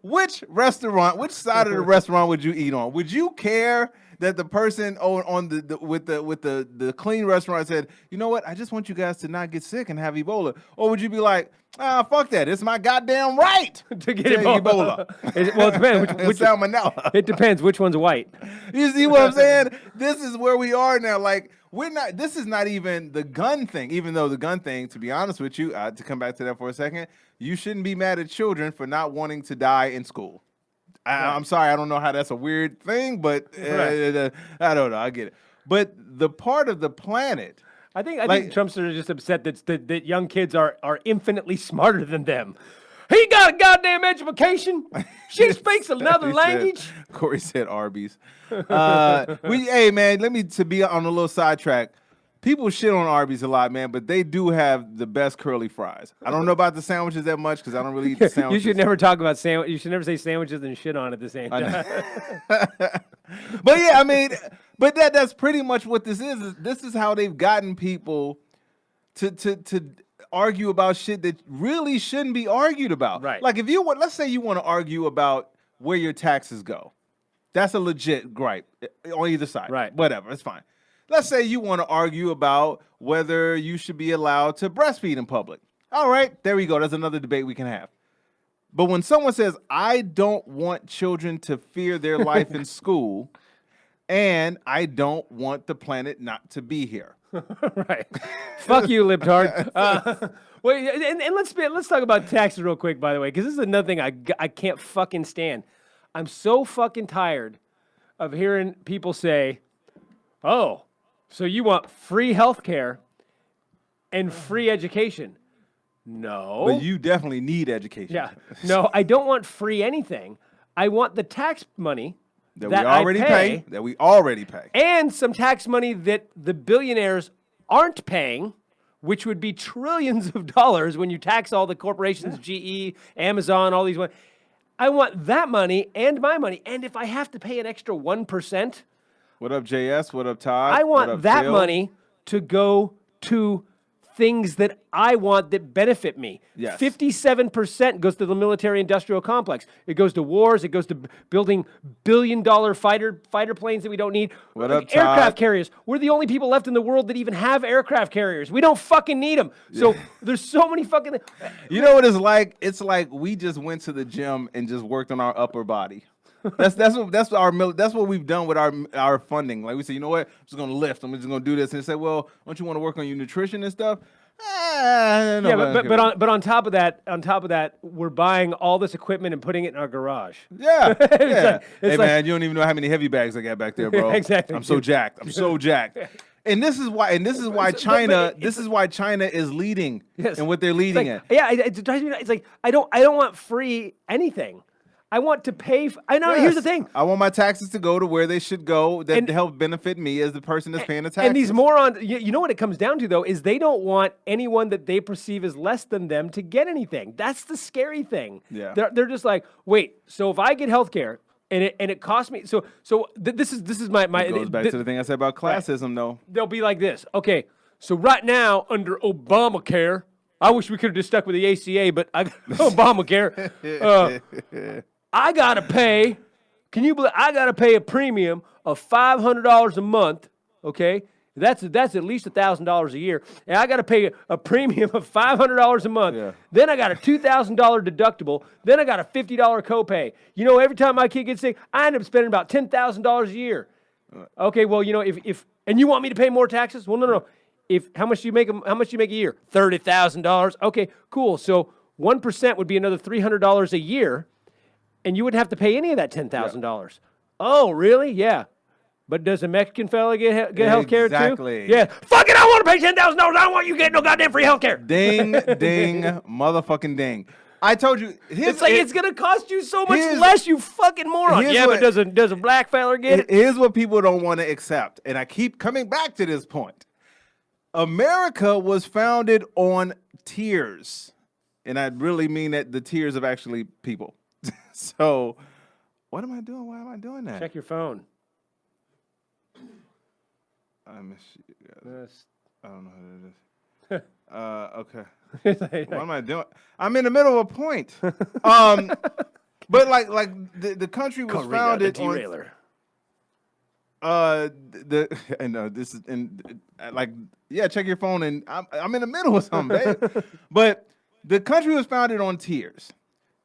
Which side of the restaurant would you eat on? Would you care that the person on the clean restaurant said, you know what, I just want you guys to not get sick and have Ebola? Or would you be like, fuck that, it's my goddamn right to get Ebola? Well, it depends. Which salmonella. It depends which one's white. You see what I'm saying? This is where we are now. Like, this is not even the gun thing, even though the gun thing, to be honest with you, to come back to that for a second, you shouldn't be mad at children for not wanting to die in school. I'm sorry, I don't know how that's a weird thing, but I don't know. I get it. But the part of the planet, I think Trump's are just upset that young kids are infinitely smarter than them. He got a goddamn education. She speaks another language. Corey said Arby's. Hey man, to be on a little sidetrack. People shit on Arby's a lot, man, but they do have the best curly fries. I don't know about the sandwiches that much because I don't really eat the sandwiches. You should never talk about sandwiches. You should never say sandwiches and shit on at the same time. But yeah, I mean, but that's pretty much what this is. This is how they've gotten people to argue about shit that really shouldn't be argued about. Right. Like let's say you want to argue about where your taxes go. That's a legit gripe on either side. Right. Whatever, it's fine. Let's say you want to argue about whether you should be allowed to breastfeed in public. All right, there we go. That's another debate we can have. But when someone says, I don't want children to fear their life in school, and I don't want the planet not to be here. Right. Fuck you, libtard. Wait, and let's talk about taxes real quick, by the way, because this is another thing I can't fucking stand. I'm so fucking tired of hearing people say, "Oh, so you want free healthcare and free education?" No. But you definitely need education. Yeah. No, I don't want free anything. I want the tax money that we already pay. That we already pay. And some tax money that the billionaires aren't paying, which would be trillions of dollars when you tax all the corporations, GE, Amazon, all these ones. I want that money and my money. And if I have to pay an extra 1%. What up, JS? What up, Todd? I want up, that Phil? money to go to things that I want that benefit me. Yes. 57% goes to the military-industrial complex. It goes to wars. It goes to building billion-dollar fighter planes that we don't need. What up, aircraft Todd? carriers. We're the only people left in the world that even have aircraft carriers. We don't fucking need them. So there's so many fucking... You know what it's like? It's like we just went to the gym and just worked on our upper body. That's what we've done with our funding. Like we say, you know what? I'm just gonna lift. I'm just gonna do this. And they say, well, don't you want to work on your nutrition and stuff? No, yeah, but on top of that, we're buying all this equipment and putting it in our garage. Yeah, yeah. Hey like, man, you don't even know how many heavy bags I got back there, bro. Exactly. I'm so jacked. I'm so jacked. And this is why China is leading in what they're leading at. Yeah, it drives me nuts. It's like I don't want free anything. I want to pay. I know. Yes. Here's the thing. I want my taxes to go to where they should go that help benefit me as the person that's paying the taxes. And these morons, you know what it comes down to, though, is they don't want anyone that they perceive as less than them to get anything. That's the scary thing. Yeah. They're just like, wait, so if I get health care and it costs me, this is my it goes back to the thing I said about classism, though. They'll be like this. Okay, so right now under Obamacare, I wish we could have just stuck with the ACA, but I got Obamacare. I gotta pay. Can you believe I gotta pay a premium of $500 a month? Okay, that's at least $1,000 a year, and I gotta pay a premium of $500 a month. Yeah. Then I got a $2,000 deductible. Then I got a $50 copay. You know, every time my kid gets sick, I end up spending about $10,000 a year. Okay, well, you know, if you want me to pay more taxes? Well, no. How much do you make a year? $30,000. Okay, cool. So 1% would be another $300 a year. And you wouldn't have to pay any of that $10,000. Yeah. Oh, really? Yeah. But does a Mexican fella get health care too? Exactly. Yeah. Fuck it, I want to pay $10,000. I don't want you getting no goddamn free health care. Ding, ding, motherfucking ding. I told you. It's going to cost you so much less, you fucking moron. Yeah, but does a black fella get it? Here's what people don't want to accept. And I keep coming back to this point. America was founded on tears. And I really mean that the tears of actually people. So, what am I doing? Why am I doing that? Check your phone. I miss you guys. I don't know how to do this. Okay. What am I doing? I'm in the middle of a point. But like the country was founded the derailer. I know this is check your phone and I'm in the middle of something, babe. But the country was founded on tears.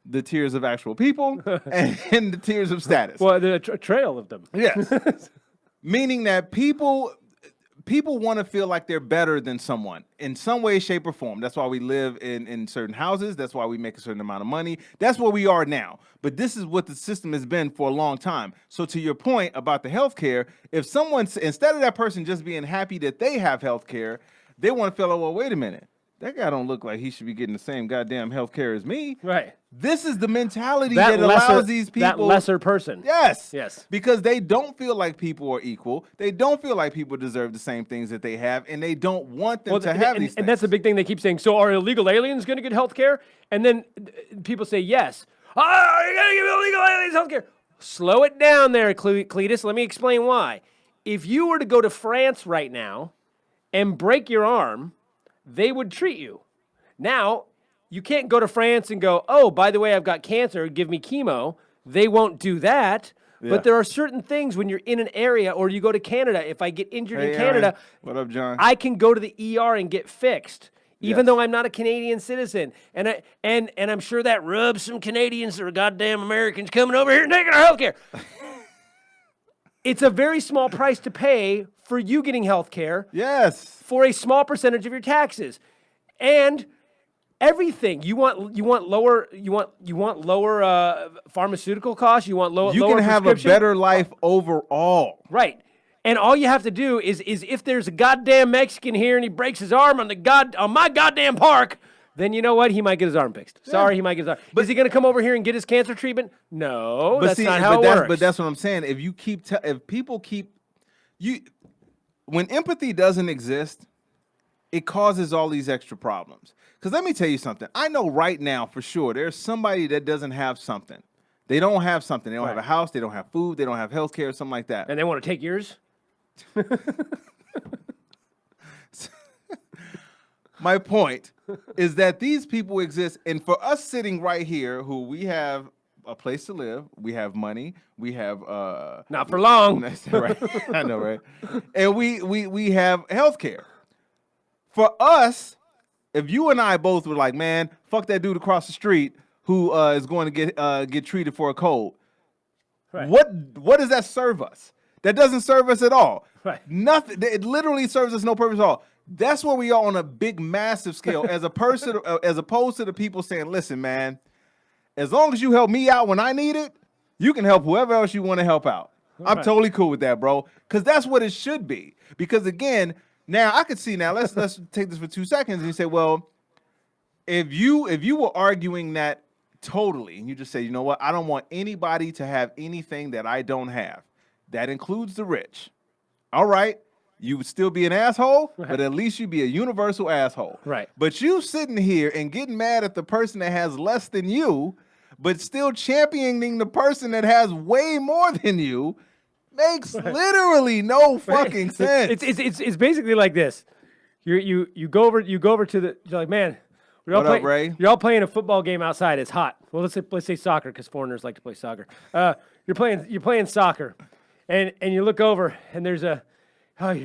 The tears of actual people and the tears of status. Well, the trail of them. Yes. Meaning that people want to feel like they're better than someone in some way, shape, or form. That's why we live in certain houses. That's why we make a certain amount of money. That's where we are now. But this is what the system has been for a long time. So to your point about the healthcare, if someone, instead of that person just being happy that they have healthcare, they want to feel like, well, wait a minute. That guy don't look like he should be getting the same goddamn health care as me. Right. This is the mentality that allows these people. That lesser person. Yes. Yes. Because they don't feel like people are equal. They don't feel like people deserve the same things that they have, and they don't want them to have these things. And that's the big thing they keep saying. So are illegal aliens going to get health care? And then people say yes. Oh, you're going to give illegal aliens health care. Slow it down there, Cletus. Let me explain why. If you were to go to France right now and break your arm, they would treat you. Now, you can't go to France and go, oh, by the way, I've got cancer, give me chemo. They won't do that. Yeah. But there are certain things when you're in an area, or you go to Canada, if I get injured in Canada, Aaron. What up, John? I can go to the ER and get fixed, even though I'm not a Canadian citizen. And I'm sure that rubs some Canadians or goddamn Americans coming over here and taking our health care. it's a very small price to pay for you getting health care. Yes. For a small percentage of your taxes. And everything you want lower pharmaceutical costs. You want lower. You can have a prescription. better life overall. Right. And all you have to do is if there's a goddamn Mexican here and he breaks his arm on my goddamn park, then you know what? He might get his arm fixed. Sorry, he might get his arm. But is he going to come over here and get his cancer treatment? No, that's not how it works. But that's what I'm saying. If you keep, if people keep, when empathy doesn't exist, it causes all these extra problems. Because let me tell you something. I know right now for sure there's somebody that doesn't have something. They don't have something. They don't have a house. They don't have food. They don't have health care, something like that. And they want to take yours? My point is that these people exist, and for us sitting right here, who we have a place to live, we have money, we have not for long. Right. I know, right? And we have health care. For us, if you and I both were like, man, fuck that dude across the street who is going to get treated for a cold. Right. What does that serve us? That doesn't serve us at all. Right. Nothing. It literally serves us no purpose at all. That's where we are on a big, massive scale. As opposed to the people saying, listen, man, as long as you help me out when I need it, you can help whoever else you want to help out. I'm totally cool with that, bro. Because that's what it should be. Because again, now I could see now. Let's take this for 2 seconds and you say, well, if you were arguing that totally, and you just say, you know what, I don't want anybody to have anything that I don't have. That includes the rich. All right. You would still be an asshole, but at least you'd be a universal asshole. Right. But you sitting here and getting mad at the person that has less than you, but still championing the person that has way more than you, makes literally no fucking sense. It's basically like this. You go over to the, you're like, man, What up, Ray? You're all playing a football game outside. It's hot. Well, let's say soccer because foreigners like to play soccer. You're playing soccer, and you look over and there's you're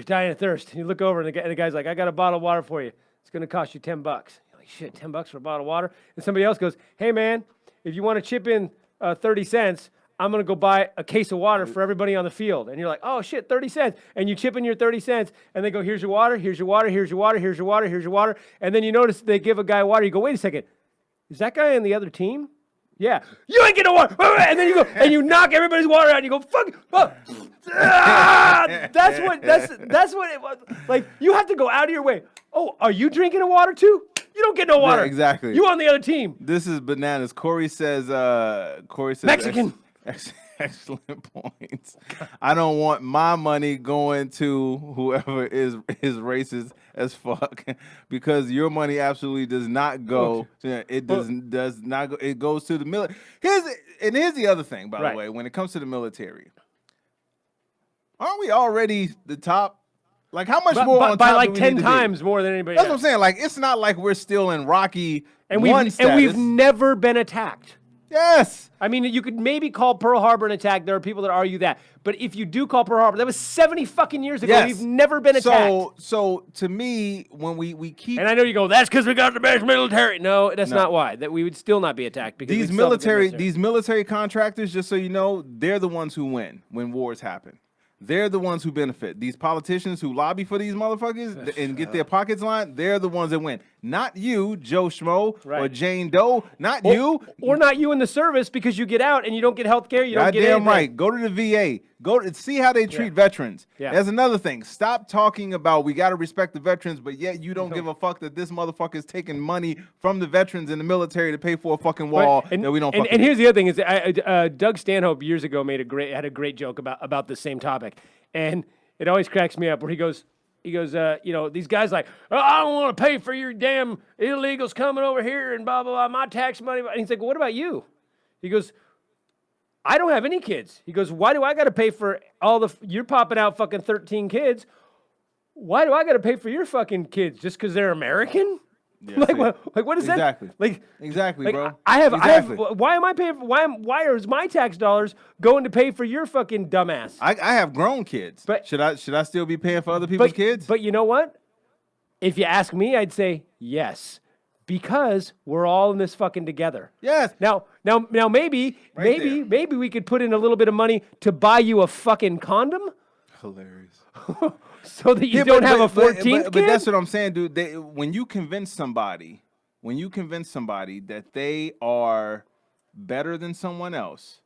dying of thirst. And you look over and the guy's like, I got a bottle of water for you. It's going to cost you $10. You're like, shit, $10 for a bottle of water? And somebody else goes, hey, man, if you want to chip in 30 cents, I'm going to go buy a case of water for everybody on the field. And you're like, oh, shit, 30 cents. And you chip in your 30 cents, and they go, here's your water, here's your water, here's your water, here's your water, here's your water. And then you notice they give a guy water. You go, wait a second, is that guy on the other team? Yeah. You ain't getting no water. And then you go, and you knock everybody's water out, and you go, fuck. Oh. That's what it was. Like, you have to go out of your way. Oh, are you drinking the water too? You don't get no water. Yeah, exactly. You on the other team. This is bananas. Corey says Mexican. Excellent points. I don't want my money going to whoever is racist as fuck, because your money absolutely does not go. It does not go. It goes to the military. Here's the other thing, by the way. When it comes to the military, aren't we already the top? Like, how much more on top by like do we 10 need to times be? more than anybody That's else. what I'm saying. Like, it's not like we're still in Rocky and one status. we've never been attacked. Yes. I mean, you could maybe call Pearl Harbor an attack. There are people that argue that. But if you do call Pearl Harbor, that was 70 fucking years ago. Yes. We've never been attacked. So to me, when we keep... And I know you go, that's because we got the best military. No, that's not why. That we would still not be attacked. Because these military contractors, just so you know, they're the ones who win when wars happen. They're the ones who benefit. These politicians who lobby for these motherfuckers and get their pockets lined, they're the ones that win. Not you, Joe Schmo, or Jane Doe. Not you. Or not you in the service, because you get out and you don't get health care. You don't get anything. Goddamn right. Go to the VA. Go to see how they treat veterans. Yeah. That's another thing. Stop talking about we got to respect the veterans, but yet you don't give a fuck that this motherfucker is taking money from the veterans in the military to pay for a fucking wall that we don't fucking And here's the other thing is Doug Stanhope years ago had a great joke about the same topic. And it always cracks me up where he goes, you know, these guys like, oh, I don't want to pay for your damn illegals coming over here and blah, blah, blah, my tax money. And he's like, well, what about you? He goes, I don't have any kids. He goes, why do I got to pay for you're popping out fucking 13 kids. Why do I got to pay for your fucking kids just because they're American? Yeah, what is that? Exactly, bro. Why am I paying for, why is my tax dollars going to pay for your fucking dumbass? I have grown kids. But should I still be paying for other people's kids? But you know what? If you ask me, I'd say yes. Because we're all in this fucking together. Yes. Now, maybe we could put in a little bit of money to buy you a fucking condom, Hilarious. so that you don't have a 14th kid. But that's what I'm saying, dude. When you convince somebody that they are better than someone else,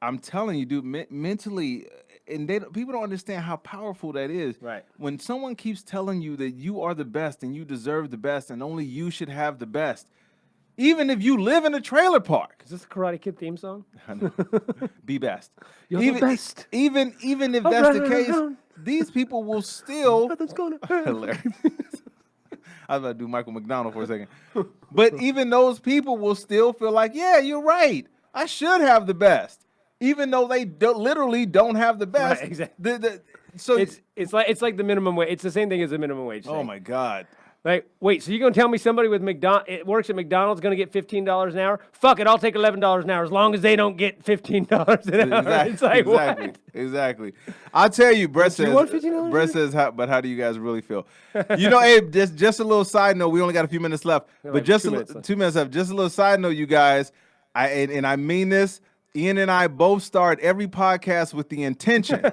I'm telling you, dude, mentally, and people don't understand how powerful that is. Right. When someone keeps telling you that you are the best and you deserve the best and only you should have the best, even if you live in a trailer park. Is this the Karate Kid theme song? Be best. You're even, the best. Even if that's the case, these people will still. Nothing's gonna hurt. Hilarious. I was about to do Michael McDonald for a second. But even those people will still feel like, yeah, you're right. I should have the best. Even though they literally don't have the best. Right, exactly. So it's like the minimum wage. It's the same thing as the minimum wage oh thing. my God. Like, wait, so you're going to tell me somebody with works at McDonald's going to get $15 an hour? Fuck it, I'll take $11 an hour as long as they don't get $15 an hour. Exactly. It's like, exactly. what? Exactly. I'll tell you, Brett you says, want $15? but how do you guys really feel? You know, Abe, just a little side note. We only got a few minutes left. But like just 2 minutes left. 2 minutes left. Just a little side note, you guys. And I mean this. Ian and I both start every podcast with the intention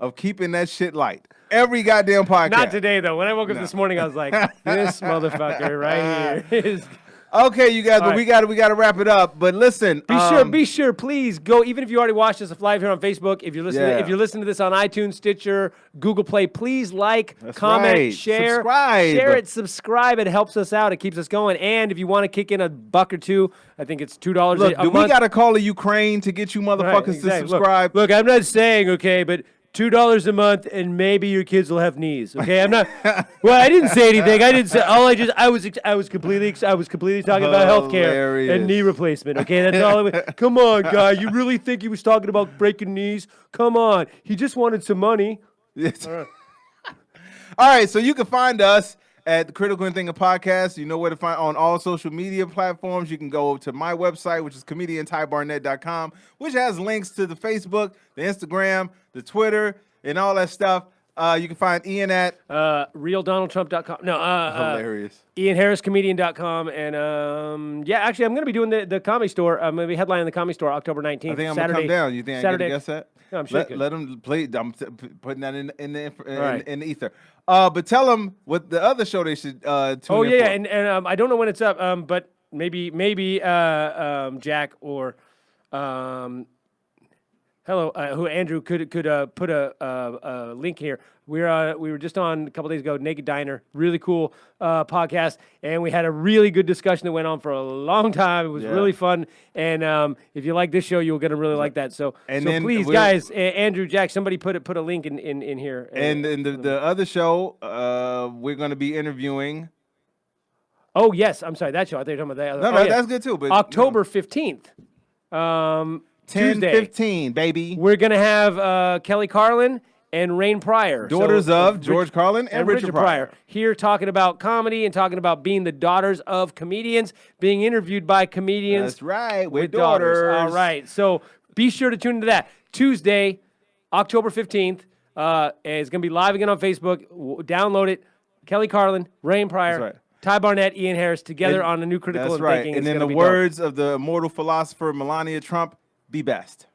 of keeping that shit light. Every goddamn podcast. Not today, though. When I woke up this morning, I was like, this motherfucker right here is... Okay, you guys, but right. we gotta wrap it up. But listen, Be sure, please go. Even if you already watched us live here on Facebook, if you're listening to this on iTunes, Stitcher, Google Play, please like, comment, right. share, subscribe. It helps us out. It keeps us going. And if you want to kick in $1 or $2, I think it's $2 a month. We gotta call the Ukraine to get you motherfuckers to subscribe. Look, I'm not saying but $2 a month, and maybe your kids will have knees. Okay, I'm not. Well, I didn't say anything. I didn't say. I was completely talking about healthcare and knee replacement. Okay, that's all. Come on, guy. You really think he was talking about breaking knees? Come on. He just wanted some money. Yes. All right. So you can find us at the Critical Thinking Podcast. You know where to find on all social media platforms. You can go to my website, which is comediantybarnett.com, which has links to the Facebook, the Instagram, the Twitter, and all that stuff. You can find Ian at realdonaldtrump.com. No, hilarious. IanHarrisComedian.com. And actually, I'm going to be doing the Comedy Store. I'm going to be headlining the Comedy Store October 19th. I think I'm going to come down. You think Saturday. I can guess that? No, I'm sure. Let them play. I'm putting that in the ether. But tell them what the other show they should tune in for. And I don't know when it's up. But maybe Jack or who Andrew could put a link here. We were just on a couple days ago, Naked Diner, really cool podcast, and we had a really good discussion that went on for a long time. It was really fun, and if you like this show, you're gonna really like that. So please, guys, Andrew, Jack, somebody put a link in here. And the other show, we're gonna be interviewing. Oh yes, I'm sorry, that show. I thought you were talking about that other. No, that's good too. But October 15th. 10-15, baby. We're gonna have Kelly Carlin and Rain Pryor, daughters of George Carlin and Richard Pryor, here talking about comedy and talking about being the daughters of comedians, being interviewed by comedians. That's right, with daughters. All right, so be sure to tune into that. Tuesday, October 15th, it's gonna be live again on Facebook. Download it. Kelly Carlin, Rain Pryor. That's right. Ty Barnett, Ian Harris, together on a new Critical That's and right. Thinking. And in the words of the immortal philosopher Melania Trump, be best.